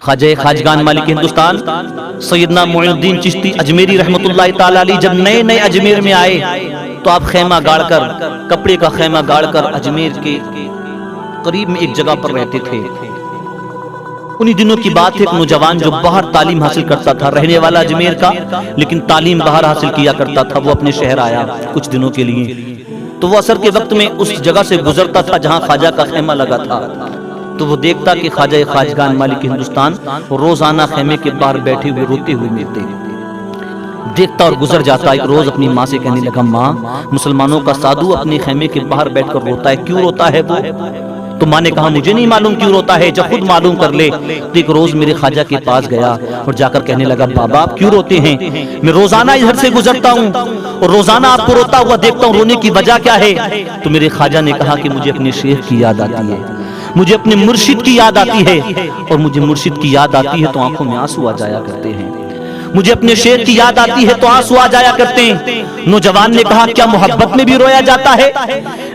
خواجہ خواجگان مالک ہندوستان سیدنا معین الدین چشتی اجمیری رحمت اللہ تعالی علیہ جب نئے نئے اجمیر میں آئے تو آپ خیمہ گاڑ کر کپڑے کا خیمہ گاڑ کر اجمیر کے قریب میں ایک جگہ پر رہتے تھے۔ انہی دنوں کی بات ہے، ایک نوجوان جو باہر تعلیم حاصل کرتا تھا، رہنے والا اجمیر کا لیکن تعلیم باہر حاصل کیا کرتا تھا، وہ اپنے شہر آیا کچھ دنوں کے لیے۔ تو وہ عصر کے وقت میں اس جگہ سے گزرتا تھا جہاں خواجہ کا خیمہ لگا تھا، تو وہ دیکھتا کہ خواجہ خواجگان مالک ہندوستان روزانہ خیمے کے باہر بیٹھے ہوئے روتے ہوئے ملتے، دیکھتا اور گزر جاتا۔ ایک روز اپنی ماں سے کہنے لگا، ماں مسلمانوں کا سادھو اپنے خیمے کے باہر بیٹھ کر روتا ہے، کیوں روتا ہے وہ؟ تو ماں نے کہا مجھے نہیں معلوم کیوں روتا ہے، جب خود معلوم کر لے۔ تو ایک روز میرے خواجہ کے پاس گیا اور جا کر کہنے لگا، بابا آپ کیوں روتے ہیں؟ میں روزانہ ادھر سے گزرتا ہوں اور روزانہ آپ کو روتا ہوا دیکھتا ہوں، رونے کی وجہ کیا ہے؟ تو میرے خواجہ نے کہا کہ مجھے اپنے شیخ کی یاد آتی ہے، مجھے اپنے مرشد کی یاد آتی ہے، اور مجھے مرشد کی یاد آتی ہے تو آنکھوں میں آنسو آ جایا کرتے ہیں، مجھے اپنے شیخ کی یاد آتی ہے تو آنسو آ جایا کرتے ہیں۔ نوجوان نے کہا کیا محبت میں بھی رویا جاتا ہے؟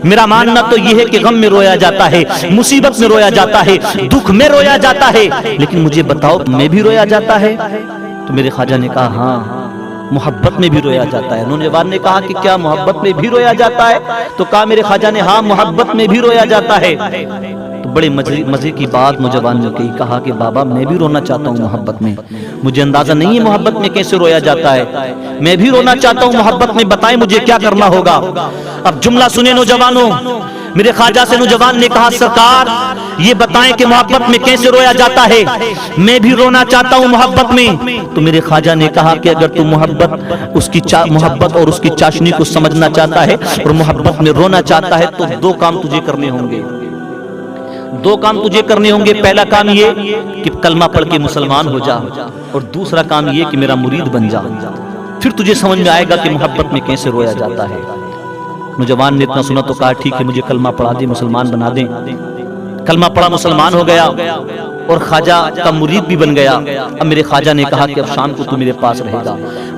میرا ماننا تو یہ ہے کہ غم میں رویا جاتا ہے، مصیبت میں رویا جاتا ہے، دکھ میں رویا جاتا ہے، لیکن مجھے بتاؤ میں بھی رویا جاتا ہے؟ تو میرے خواجہ نے کہا ہاں محبت میں بھی رویا جاتا ہے۔ نوجوان نے کہا کہ کیا محبت میں بھی رویا جاتا ہے؟ تو کہا میرے خواجہ نے ہاں محبت میں بھی رویا جاتا ہے۔ تو بڑے مزے کی بات نوجوان نے کہا کہ بابا میں بھی رونا چاہتا ہوں محبت میں، مجھے اندازہ نہیں ہے محبت میں کیسے رویا جاتا ہے، میں بھی رونا چاہتا ہوں محبت میں، بتائیں مجھے کیا کرنا ہوگا؟ اب جملہ سنیں نوجوانوں، میرے خواجہ سے نوجوان نے کہا سرکار یہ بتائیں کہ محبت میں کیسے رویا جاتا ہے، میں بھی رونا چاہتا ہوں محبت میں۔ تو میرے خواجہ نے کہا کہ اگر تو محبت اور اس کی چاشنی کو سمجھنا چاہتا ہے اور محبت میں رونا چاہتا ہے تو دو کام تجھے کرنے ہوں گے، دو کام تجھے کرنے ہوں گے۔ پہلا کام یہ کہ کلمہ پڑھ کے مسلمان ہو جا، اور دوسرا کام یہ کہ میرا مرید بن جا، پھر تجھے سمجھ میں آئے گا کہ محبت میں کیسے رویا جاتا ہے۔ نوجوان نے اتنا سنا تو کہا ٹھیک ہے مجھے کلمہ پڑھا دیں، مسلمان بنا دیں۔ کلمہ پڑھا، مسلمان ہو گیا اور خواجہ کا مرید بھی بن گیا۔ اب میرے خواجہ نے کہا کہ اب شام کو تو میرے پاس رہے گا،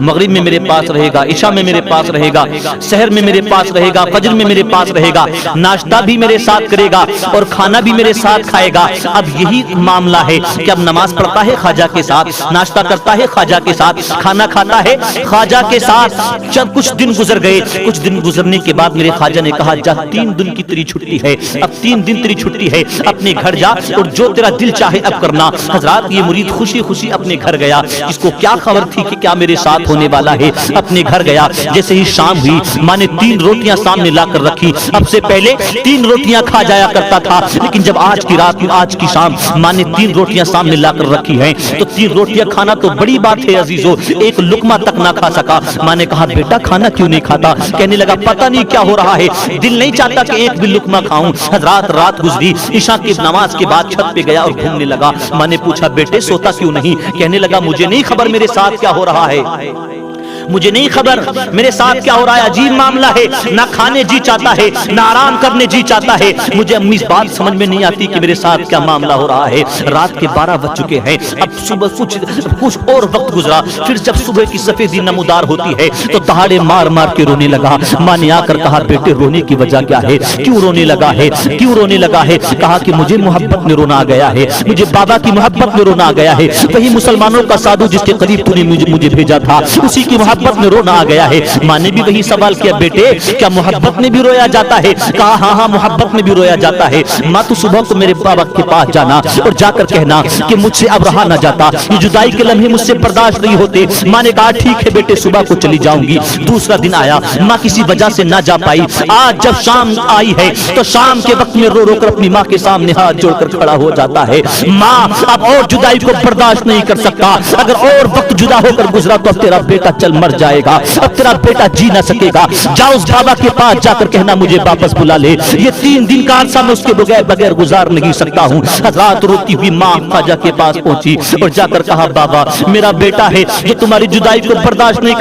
مغرب میں میرے پاس رہے گا، عشاء میں میرے پاس رہے گا، سحر میں میرے پاس رہے گا، فجر میں میرے پاس رہے گا، ناشتہ بھی میرے ساتھ کرے گا اور کھانا بھی میرے ساتھ کھائے گا۔ اب یہی معاملہ ہے کہ اب نماز پڑھتا ہے خواجہ کے ساتھ، ناشتہ کرتا ہے خواجہ کے ساتھ، کھانا کھاتا ہے خواجہ کے ساتھ۔ جب کچھ دن گزر گئے، کچھ دن گزرنے کے بعد میرے خواجہ نے کہا جا 3 دن کی تیری چھٹی ہے، اب 3 دن تیری چھٹی ہے، اپنے گھر جا اور جو تیرا دل چاہے اب کرنا۔ حضرات یہ مرید خوشی خوشی اپنے گھر گیا، جس کو کیا خبر تھی کہ کیا میرے ساتھ ہونے والا ہے، اپنے گھر گیا۔ جیسے ہی شام ہوئی ماں نے 3 روٹیاں سامنے لا کر رکھی، اب سے پہلے 3 روٹیاں کھا جایا کرتا تھا، لیکن جب آج کی رات آج کی شام ماں نے 3 روٹیاں سامنے لا کر رکھی ہیں تو 3 روٹیاں کھانا تو بڑی بات ہے عزیزو، ایک لقمہ تک نہ کھا سکا۔ ماں نے کہا بیٹا کھانا کیوں نہیں کھاتا؟ کہنے لگا پتہ نہیں کیا ہو رہا ہے، دل نہیں چاہتا کہ ایک بھی لقمہ کھاؤں۔ حضرات رات گزری، عشاء کی نماز کے بعد چھت پہ گیا اور گھومنے لگا۔ ماں نے پوچھا بیٹے سوتا کیوں نہیں؟ کہنے لگا مجھے نہیں خبر میرے ساتھ کیا ہو رہا ہے، مجھے نہیں خبر میرے ساتھ کیا ہو رہا ہے، عجیب معاملہ ہے، نہ کھانے جی چاہتا ہے نہ آرام کرنے جی چاہتا ہے، مجھے امی اس بات سمجھ میں نہیں آتی کہ میرے ساتھ کیا معاملہ ہو رہا ہے۔ رات کے 12 بج چکے ہیں، اب صبح کچھ اور وقت گزرا، پھر جب صبح کی سفیدی نمودار ہوتی ہے تو دہاڑے مار مار کے رونے لگا۔ ماں نے آ کر کہا بیٹے رونے کی وجہ کیا ہے، کیوں رونے لگا ہے، کیوں رونے لگا ہے؟ کہا کہ مجھے محبت میں رونا آ گیا ہے، مجھے بابا کی محبت میں رونا آ گیا ہے، وہی مسلمانوں کا سادھو جس کے قریب تو نے مجھے بھیجا تھا اسی کی محبت میں رونا آ گیا ہے۔ ماں نے بھی وہی سوال کیا بیٹے کیا محبت میں بھی رویا جاتا ہے؟ کہا ہاں ہاں محبت میں بھی رویا جاتا ہے۔ ماں تو صبح کو میرے بابا کے پاس جانا اور جا کر کہنا کہ مجھ سے اب رہا نہ جاتا، یہ جدائی کے لمحے مجھ سے برداشت نہیں ہوتے۔ ماں نے کہا ٹھیک ہے بیٹے صبح کو چلی جاؤں گی۔ دوسرا دن آیا، ماں کسی وجہ سے نہ جا پائی۔ آج جب شام آئی ہے تو شام کے وقت میں رو رو کر اپنی ماں کے سامنے ہاتھ جوڑ کر کھڑا ہو جاتا ہے، ماں اب اور جدائی کو برداشت نہیں کر سکتا، اگر اور وقت جدا ہو کر گزرا تو اب تیرا بیٹا چل مر جائے گا، اب تیرا بیٹا جی نہ سکے گا، جا اس بابا کے پاس جا کر کہنا مجھے واپس بلا لے، یہ 3 دن کا عرصہ میں اس کے بغیر گزار نہیں سکتا ہوں۔ حضرات روتی ہوئی ماں خواجہ کے پاس پہنچی اور جا کر کہا بابا میرا بیٹا ہے جو تمہاری جدائی کو برداشت نہیں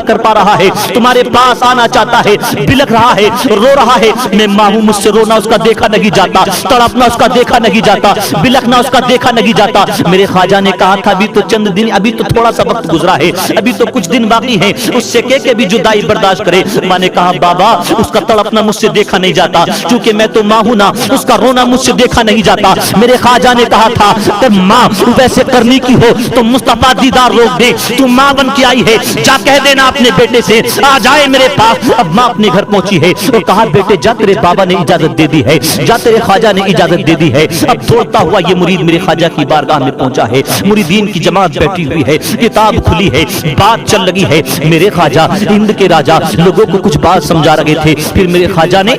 کر پا رہا ہے، تمہارے پاس آنا چاہتا ہے، بلک رہا ہے، رو رہا ہے، میں ماں ہوں، مجھ سے رونا اس کا دیکھا نہیں جاتا، تڑپنا اس کا دیکھا نہیں جاتا، بلکنا اس کا دیکھا نہیں جاتا۔ میرے خواجہ نے کہا تھا ابھی تو چند دن، ابھی تو تھوڑا سا وقت گزرا ہے، ابھی تو کچھ دن باقی بیٹی ہے اس سے کہہ کے بھی جدائی برداشت کرے. ماں نے کہا بابا اس کا تڑپنا مجھ سے دیکھا نہیں جاتا, چونکہ میں تو ماں ہوں نا, اس کا رونا مجھ سے دیکھا نہیں جاتا. میرے خواجہ نے کہا تھا کہ ماں ویسے کرنی کی ہو تو مصطفیٰ دیدار روک دے, تو ماں بن کے آئی ہے, جا کہہ دینا اپنے بیٹے سے آ جائے میرے پاس. اب ماں اپنے گھر پہنچی ہے اور کہا بیٹے جا تیرے بابا نے اجازت دے دی ہے, جا تیرے خواجہ نے اجازت دے دی ہے. اب دوڑتا ہوا یہ مرید میرے خواجہ کی بارگاہ میں پہنچا ہے, مریدین کی جماعت بیٹھی ہوئی ہے, کتاب کھلی ہے, بات چل لگی ہے. میرے خواجہ ہند کے راجا لوگوں کو کچھ بات سمجھا رہے تھے. پھر میرے خواجہ نے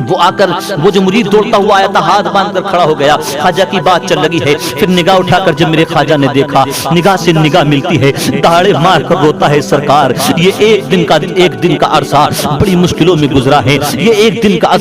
وہ آ کر وہ جو مرید دوڑتا ہوا آیا تھا ہاتھ باندھ کر کھڑا ہو گیا. خواجہ کی بات چل لگی ہے. پھر نگاہ اٹھا کر جب میرے خواجہ نے دیکھا, نگاہ سے نگاہ ملتی ہے, دہاڑے مار کر روتا ہے سرکار یہ ایک دن کا عرصہ بڑی مشکلوں میں گزرا ہے, یہ ایک دن کا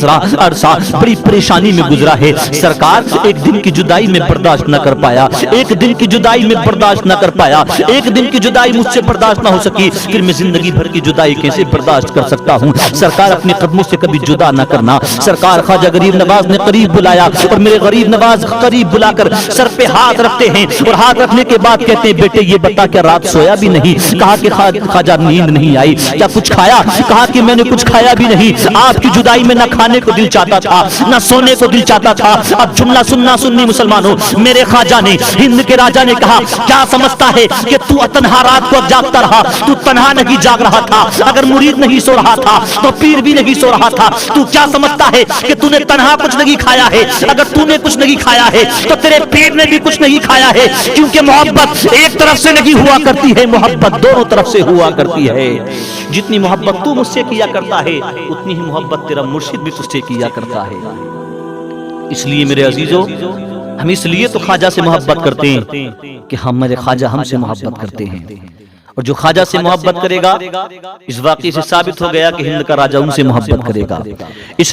عرصہ بڑی پریشانی میں گزرا ہے سرکار. ایک دن کی جدائی میں برداشت نہ کر پایا, ایک دن کی جدائی میں برداشت نہ کر پایا, ایک دن کی جدائی مجھ سے برداشت نہ ہو سکی. پھر میں زندگی بھر کی جدائی کیسے برداشت کر سکتا ہوں سرکار, اپنے قدموں سے کبھی جدا نہ کرنا سرکار. خواجہ غریب نواز نے قریب بلایا اور میرے غریب نواز قریب بلا کر سر پہ ہاتھ رکھتے ہیں اور ہاتھ رکھنے کے بعد کہتے ہیں بیٹے یہ بتا کیا رات سویا بھی نہیں؟ کہا کہ خواجہ نیند نہیں آئی. کیا کچھ کھایا؟ کہا کہ میں نے کچھ کھایا بھی نہیں, آپ کی جدائی میں نہ کھانے کو دل چاہتا تھا نہ سونے کو دل چاہتا تھا. اب جملہ سننا سننی مسلمانوں, میرے خواجہ نے ہند کے راجا نے کہا کیا سمجھتا ہے کہ تو تنہا رات کو جاگتا رہا؟ تو تنہا نہیں جاگ رہا تھا, اگر مرید نہیں سو رہا تھا تو پیر بھی نہیں سو رہا تھا. تو کیا سمجھتا ہے کہ تو نے تنہا کچھ نہیں کھایا ہے؟ اگر تو نے کچھ نہیں کھایا ہے تو تیرے پیر نے بھی کچھ نہیں کھایا ہے, کیونکہ محبت ایک طرف سے نہیں ہوا کرتی ہے, محبت دونوں طرف سے ہوا کرتی ہے. جتنی محبت تو مجھ سے کیا کرتا ہے اتنی ہی محبت تیرا مرشد بھی تجھ سے کیا کرتا ہے. اس لیے میرے عزیزو ہم اس لیے تو خواجہ سے محبت کرتے ہیں کہ ہمارے خواجہ ہم سے محبت کرتے ہیں, اور جو خواجہ سے محبت کرے گا اس واقعے سے ثابت ہو گیا کہ ہند کا راجا ان سے محبت کرے گا. اس